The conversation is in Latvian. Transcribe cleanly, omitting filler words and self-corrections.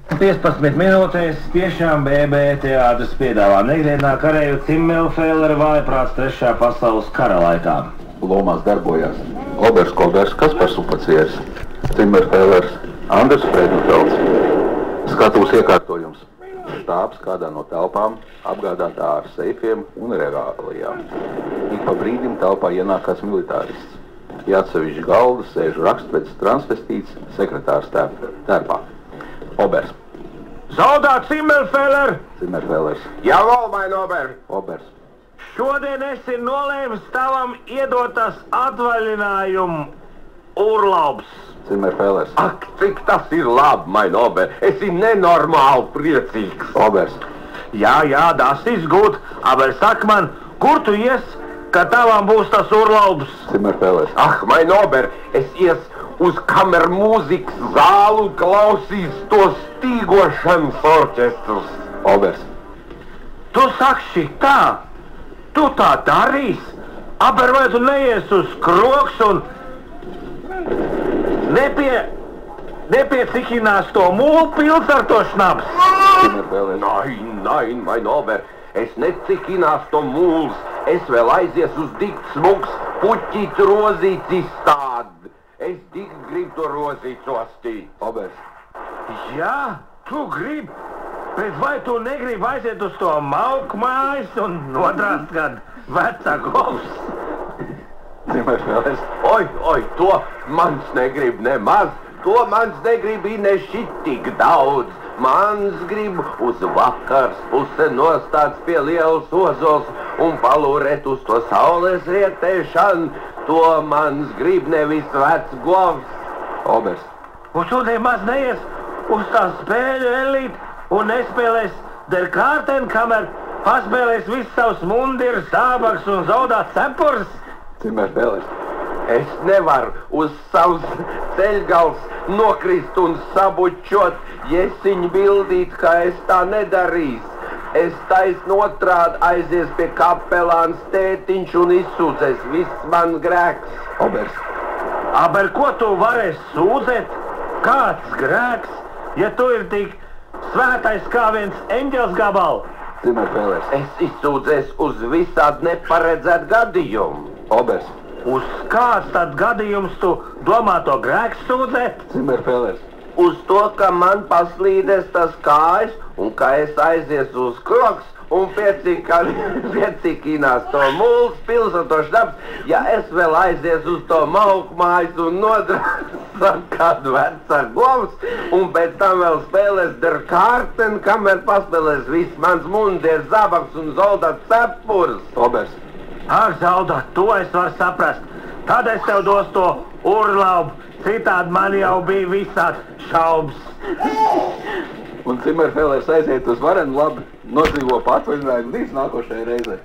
15 minūtēs tiešām BB teātris piedāvā negrēdnā karēju Cimmelfellera vājprāts 3. pasaules kara laikā. Lomās darbojās Obers Kolbers, Kaspars Upacieris, Cimmelfellers, Andrs Frēdnfelds. Skatuves iekārtojums. Štābs kādā no telpām apgādātā ar seifiem un regālijām. Ik pa brīdim telpā ienākās militārists. Pie atsevišķa galda sēž rakstvedis transvestīts sekretārs tērpā. Obers. Soldāt Cimmelfeller! Cimmelfellers. Jawohl, mein Ober! Obers. Šodien esi nolēmis tavam iedotas atvaļinājumu urlaubs. Cimmelfellers. Ak, cik tas ir labi, mein Ober! Esi nenormāli priecīgs! Obers. Jā, das ist gut, aber sag man, kur tu ies, ka tavam būs tas urlaubs? Cimmelfellers. Ach, mein Ober, es ies uz kamermūzikas zālu klausīs tos stīgošanas orķestrus. Obers. Tu saki tā, tu tā darīs, aber vai tu neies uz kroks un nepiecikinās to mūlu pils ar to šnaps? Cimmelfellers. Nein, mein Ober, es necikinās to mūls, es vēl aizies uz dikt smuks puķīt rozīts izstādi. Es tik gribu to rozīt ostīt. Obers. Jā, tu gribi, bet vai tu negribi aiziet uz to malku mājas un nodrāst kādu vecā govs? Cimmelfellers. Oi, to mans negrib nemaz, to mans negrib ne šitik daudz. Mans grib uz vakars puse nostāts pie lielas ozols un palūrēt uz to saules rietēšanu. To mans grib nevis vecs govs. Obers. Un tu nemaz neies uz tā spēļu elīt un nespēlēs der kārten, kamēr paspēlēs viss savs mundirs, zābaks un zaudāt cepurs? Cimmelfellers. Es nevaru uz savus ceļgals nokrist un sabučot, jesiņu bildīt, ka es tā nedarīs. Es taisn otrādi aizies pie kapelāns tētiņš un izsūdzēs viss man grēks. Obers. Aber ko tu varēsi sūdzēt? Kāds grēks, ja tu ir tik svētais kā viens eņģels gabals? Cimmelfellers. Es izsūdzēs uz visādi neparedzētu gadījumu. Obers. Uz kāds tad gadījums tu domā to grēks sūdzēt? Cimmelfellers. Uz to, ka man paslīdēs tas kājas un ka es aizies uz kroks un piecikinās to mūls, pils un to šnaps, ja es vēl aizies uz to malku mājas un nodrāst kādu vecā govs un pēc tam vēl spēlēs der kārten, kamēr paspēlēs viss mans mundies, zabaks un zoldāt cepurs. Obers. Ak, zaudāt, to es varu saprast. Tad es tev dos to urlaubu, citādi man jau bija visāds šaubas. Un Cimmelfellers aiziet uz varenu labi, nodzīvo pa atvaļinājumu līdz nākošajai reizei.